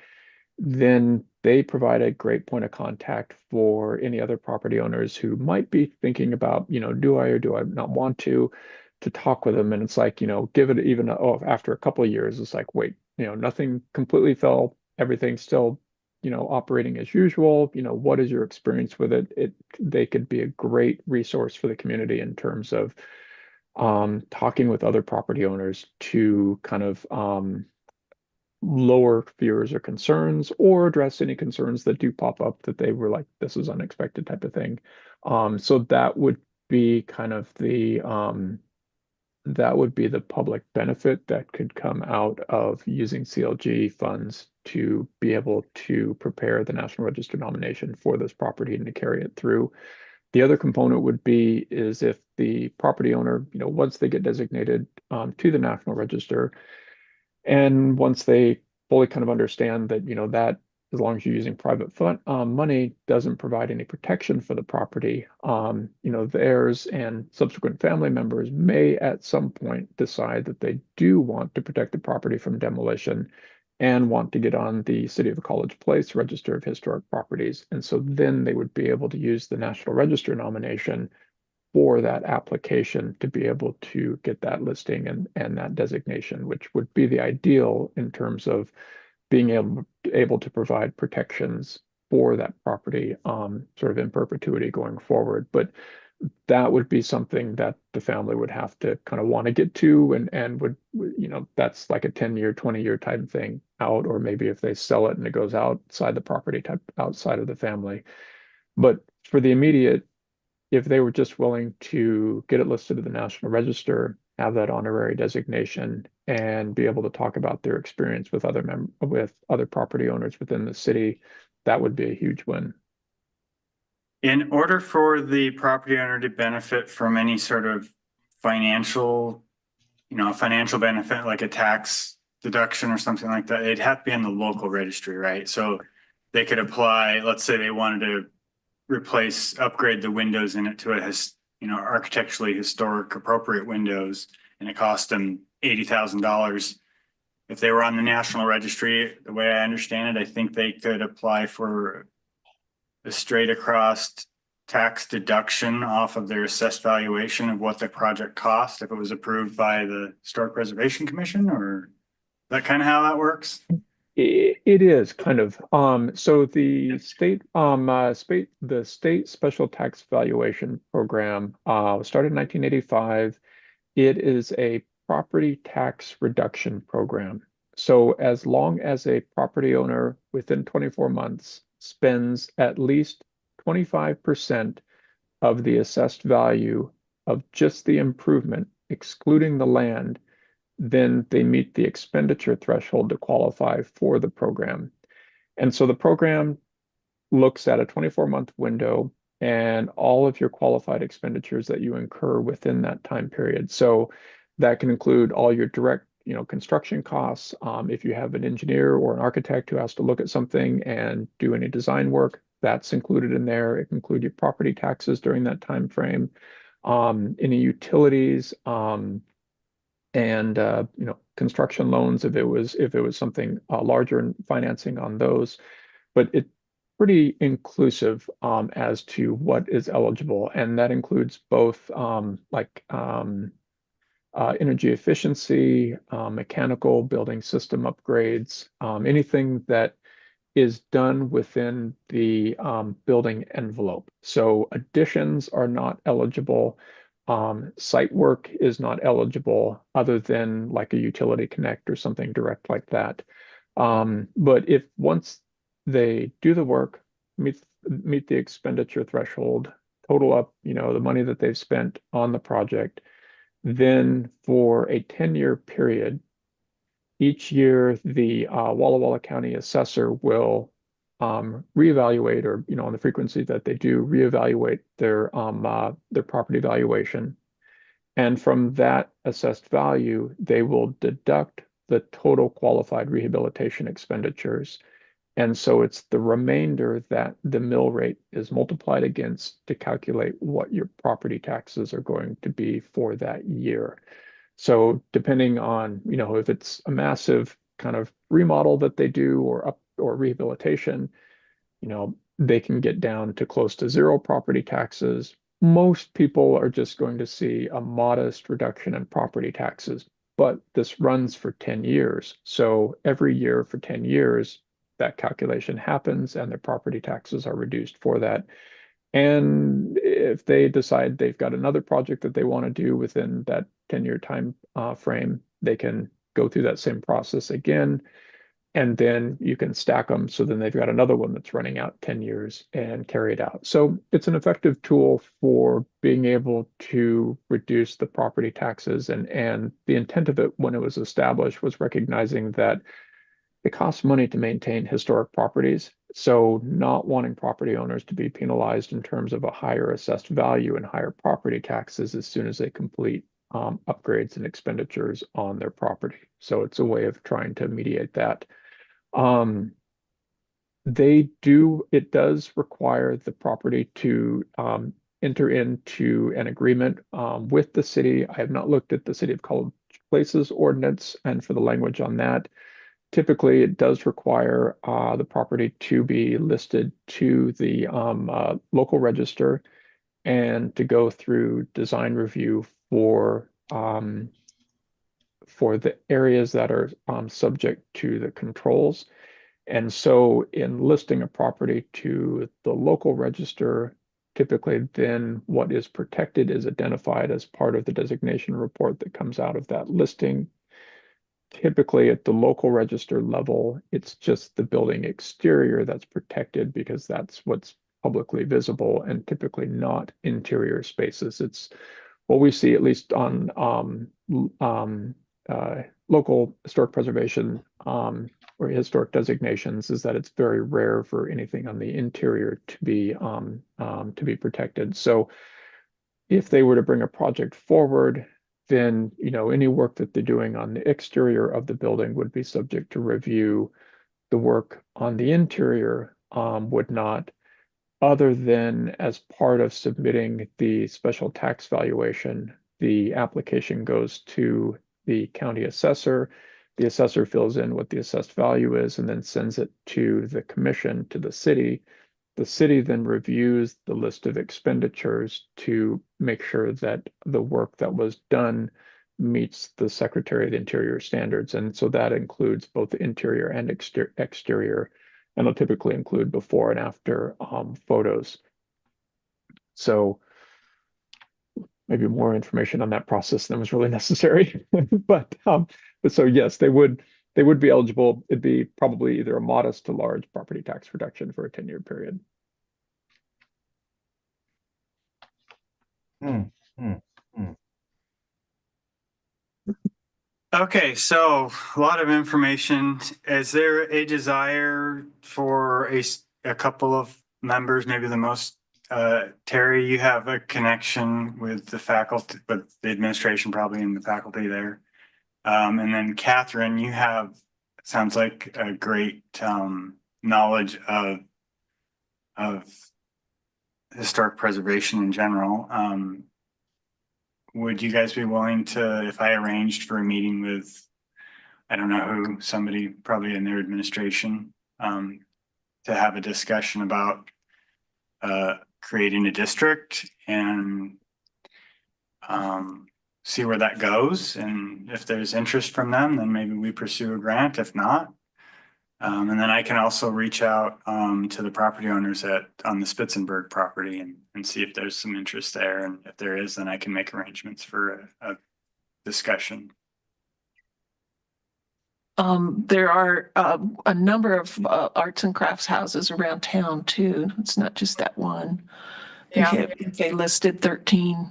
Speaker 5: then they provide a great point of contact for any other property owners who might be thinking about, do I or do I not want to talk with them. And it's like, give it even, after a couple of years, it's like, wait, nothing completely fell, everything's still, operating as usual. What is your experience with it? They could be a great resource for the community in terms of talking with other property owners to kind of lower fears or concerns, or address any concerns that do pop up that they were like, this is unexpected type of thing. So that would be kind of the public benefit that could come out of using CLG funds to be able to prepare the National Register nomination for this property and to carry it through. The other component would be is if the property owner, once they get designated to the National Register, and once they fully kind of understand that, that as long as you're using private money doesn't provide any protection for the property, theirs and subsequent family members may at some point decide that they do want to protect the property from demolition and want to get on the City of College Place Register of Historic Properties. And so then they would be able to use the National Register nomination for that application to be able to get that listing and that designation, which would be the ideal in terms of being able to provide protections for that property sort of in perpetuity going forward. But that would be something that the family would have to kind of want to get to and would, that's like a 10-year, 20-year type thing out, or maybe if they sell it and it goes outside the property type, outside of the family. But for the immediate, if they were just willing to get it listed to the National Register, have that honorary designation, and be able to talk about their experience with other property owners within the city, that would be a huge win.
Speaker 3: In order for the property owner to benefit from any sort of financial benefit, like a tax deduction or something like that, it'd have to be on the local registry, right? So they could apply, let's say they wanted to upgrade the windows in it to architecturally historic appropriate windows, and it cost them $80,000. If they were on the National Registry, the way I understand it, I think they could apply for a straight across tax deduction off of their assessed valuation of what the project cost if it was approved by the Historic Preservation Commission, or is that kind of how that works?
Speaker 5: It is kind of so the state special tax valuation program started in 1985. It is a property tax reduction program. So as long as a property owner within 24 months spends at least 25% of the assessed value of just the improvement, excluding the land, then they meet the expenditure threshold to qualify for the program. And so the program looks at a 24-month window and all of your qualified expenditures that you incur within that time period. So that can include all your direct, construction costs. If you have an engineer or an architect who has to look at something and do any design work, that's included in there. It can include your property taxes during that time frame, any utilities, and construction loans if it was something larger and financing on those. But it's pretty inclusive as to what is eligible, and that includes both energy efficiency, mechanical building system upgrades, anything that is done within the building envelope. So additions are not eligible. Site work is not eligible other than like a utility connect or something direct like that. But if once they do the work, meet the expenditure threshold, total up, the money that they've spent on the project, then for a 10-year period, each year the Walla Walla County assessor will reevaluate, or on the frequency that they do, reevaluate their property valuation. And from that assessed value, they will deduct the total qualified rehabilitation expenditures. And so it's the remainder that the mill rate is multiplied against to calculate what your property taxes are going to be for that year. So depending on, if it's a massive kind of remodel that they do or rehabilitation, they can get down to close to zero property taxes. Most people are just going to see a modest reduction in property taxes, but this runs for 10 years. So every year for 10 years, that calculation happens and their property taxes are reduced for that. And if they decide they've got another project that they want to do within that 10-year time frame, they can go through that same process again, and then you can stack them. So then they've got another one that's running out 10 years and carry it out. So it's an effective tool for being able to reduce the property taxes. And the intent of it when it was established was recognizing that it costs money to maintain historic properties. So not wanting property owners to be penalized in terms of a higher assessed value and higher property taxes as soon as they complete upgrades and expenditures on their property. So it's a way of trying to mediate that. It does require the property to enter into an agreement with the city. I have not looked at the City of College Places ordinance and for the language on that. Typically, it does require the property to be listed to the local register and to go through design review for the areas that are subject to the controls. And so in listing a property to the local register, typically then what is protected is identified as part of the designation report that comes out of that listing. Typically at the local register level, it's just the building exterior that's protected because that's what's publicly visible, and typically not interior spaces. It's what we see, at least on local historic preservation or historic designations, is that it's very rare for anything on the interior to be protected. So if they were to bring a project forward, then any work that they're doing on the exterior of the building would be subject to review. The work on the interior would not, other than as part of submitting the special tax valuation. The application goes to the county assessor. The assessor fills in what the assessed value is and then sends it to the commission, to the city. The city then reviews the list of expenditures to make sure that the work that was done meets the Secretary of the Interior standards. And so that includes both the interior and exterior, and it'll typically include before and after photos. So maybe more information on that process than was really necessary. But so yes, they would they would be eligible. It'd be probably either a modest to large property tax reduction for a 10-year period.
Speaker 1: Hmm, hmm, hmm.
Speaker 3: Okay, so a lot of information. Is there a desire for a couple of members, maybe the most? Terry, you have a connection with the faculty, with the administration probably and the faculty there. And then Catherine, you have, sounds like a great knowledge of historic preservation in general. Would you guys be willing to, if I arranged for a meeting with, I don't know who, somebody probably in their administration, to have a discussion about creating a district and see where that goes? And if there's interest from them, then maybe we pursue a grant. If not, and then I can also reach out to the property owners on the Spitzenberg property and see if there's some interest there. And if there is, then I can make arrangements for a discussion.
Speaker 7: There are a number of arts and crafts houses around town too. It's not just that one.
Speaker 6: Yeah.
Speaker 7: They listed 13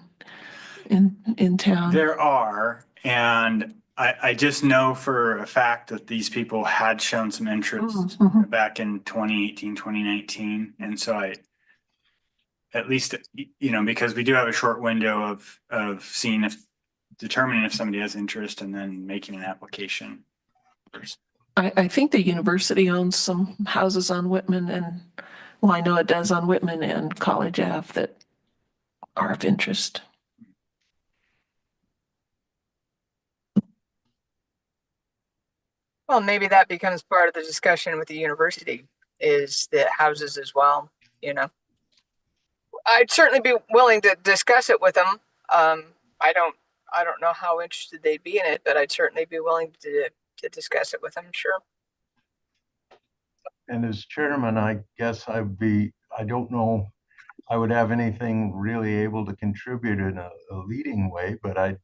Speaker 7: in town.
Speaker 3: There are, and I just know for a fact that these people had shown some interest
Speaker 7: Mhm.
Speaker 3: back in 2018, 2019. And so at least, because we do have a short window of seeing determining if somebody has interest and then making an application.
Speaker 7: I think the university owns some houses on Whitman well, I know it does on Whitman and College Ave that are of interest.
Speaker 6: Well, maybe that becomes part of the discussion with the university, is the houses as well, I'd certainly be willing to discuss it with them. I don't know how interested they'd be in it, but I'd certainly be willing to discuss it with them, sure.
Speaker 1: And as chairman, I guess I don't know, I would have anything really able to contribute in a leading way, but I'd,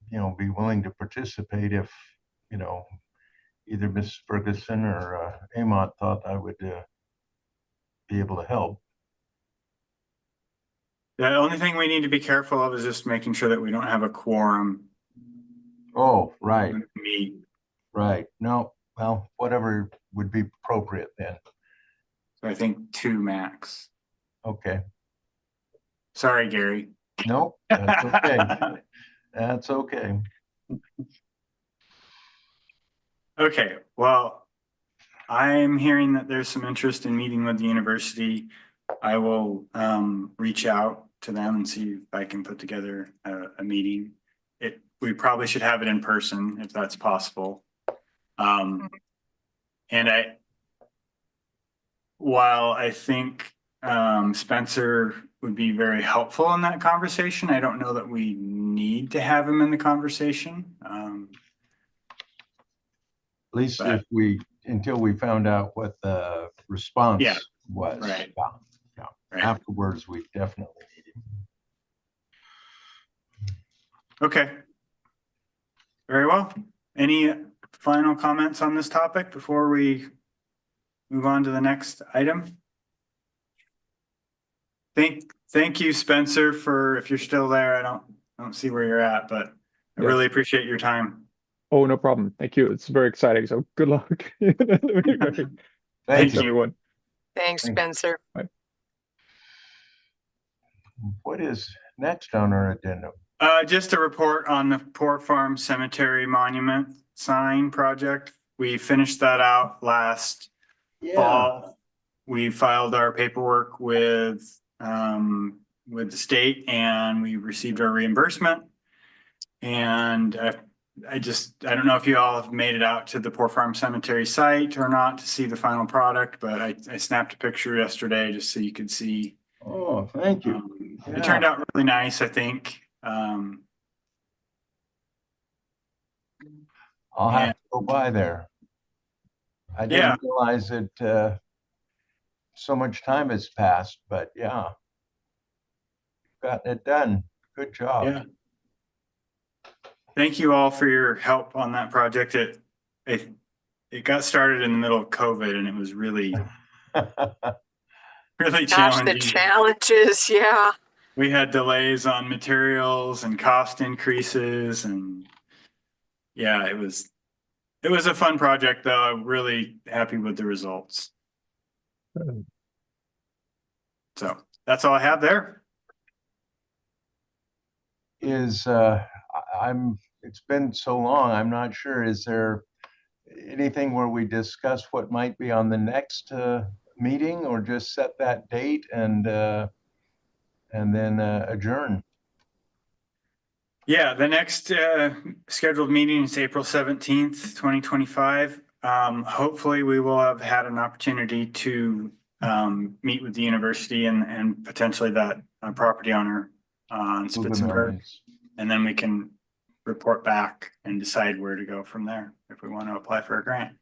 Speaker 1: be willing to participate if, either Ms. Ferguson or Amott thought I would be able to help.
Speaker 3: The only thing we need to be careful of is just making sure that we don't have a quorum.
Speaker 1: Oh, right,
Speaker 3: Meet.
Speaker 1: right. No, well, whatever would be appropriate then.
Speaker 3: So I think 2 max.
Speaker 1: Okay.
Speaker 3: Sorry, Gary.
Speaker 1: Nope, that's okay. That's okay.
Speaker 3: Okay, well, I'm hearing that there's some interest in meeting with the university. I will reach out to them and see if I can put together a meeting. We probably should have it in person if that's possible. And while I think Spencer would be very helpful in that conversation, I don't know that we need to have him in the conversation.
Speaker 1: At least until we found out what the response was.
Speaker 3: Right.
Speaker 1: Yeah.
Speaker 3: Right.
Speaker 1: Afterwards, we definitely need him.
Speaker 3: Okay. Very well. Any final comments on this topic before we move on to the next item? Thank you, Spencer, for, if you're still there, I don't see where you're at, but I really appreciate your time.
Speaker 5: Oh, no problem. Thank you. It's very exciting. So good luck. Thanks,
Speaker 3: you.
Speaker 5: everyone.
Speaker 6: Thanks, Spencer.
Speaker 5: Bye.
Speaker 1: What is next on our agenda?
Speaker 3: Just a report on the Port Farm Cemetery Monument sign project. We finished that out last fall. We filed our paperwork with the state and we received our reimbursement. And I don't know if you all have made it out to the Port Farm Cemetery site or not to see the final product, but I snapped a picture yesterday just so you could see.
Speaker 1: Oh, thank you.
Speaker 3: It turned out really nice, I think.
Speaker 1: I'll have to go by there. I didn't realize that so much time has passed, but yeah, gotten it done. Good job.
Speaker 3: Yeah. Thank you all for your help on that project. it got started in the middle of COVID and it was really, really
Speaker 6: Gosh, the
Speaker 3: challenging.
Speaker 6: challenges, yeah.
Speaker 3: We had delays on materials and cost increases and yeah, it was a fun project though. I'm really happy with the results. So that's all I have there.
Speaker 1: It's been so long, I'm not sure, is there anything where we discuss what might be on the next meeting, or just set that date and then adjourn?
Speaker 3: Yeah, the next scheduled meeting is April 17th, 2025. Hopefully we will have had an opportunity to meet with the university and potentially that property owner on Spitzenberg. And then we can report back and decide where to go from there if we want to apply for a grant.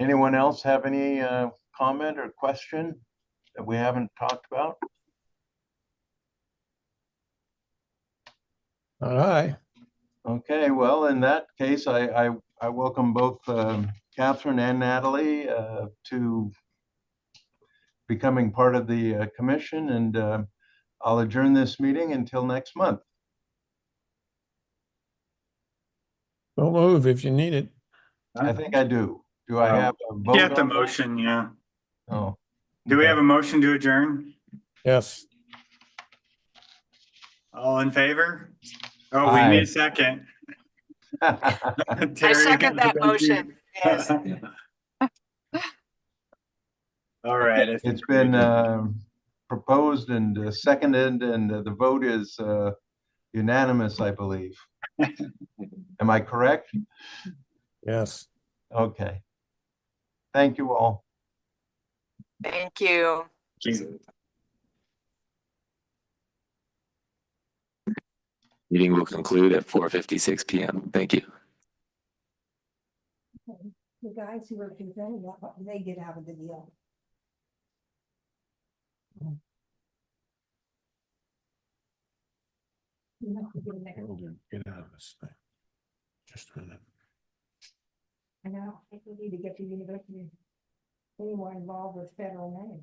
Speaker 1: Anyone else have any comment or question that we haven't talked about?
Speaker 2: All right.
Speaker 1: Okay, well, in that case, I welcome both Catherine and Natalie to becoming part of the commission, and I'll adjourn this meeting until next month.
Speaker 2: Don't move if you need it.
Speaker 1: I think I do. Do I have a vote?
Speaker 3: Get the
Speaker 1: on that?
Speaker 3: motion, yeah.
Speaker 1: Oh.
Speaker 3: Do we
Speaker 1: okay.
Speaker 3: have a motion to adjourn?
Speaker 2: Yes.
Speaker 3: All in favor? Oh, we
Speaker 1: Aye.
Speaker 3: need a second.
Speaker 6: I
Speaker 3: Terry,
Speaker 6: second that motion. Yes.
Speaker 3: All right. I think
Speaker 1: It's
Speaker 3: we're
Speaker 1: been
Speaker 3: good.
Speaker 1: proposed and seconded, and the vote is unanimous, I believe. Am I correct?
Speaker 2: Yes.
Speaker 1: Okay. Thank you all.
Speaker 6: Thank you.
Speaker 4: Meeting will conclude at 4:56 p.m. Thank you.
Speaker 9: The guys who were presenting that, what do they get out of the deal? You know,
Speaker 2: Get out of this thing. Just a minute.
Speaker 9: I know, I think we need to get the university any more involved with federal money.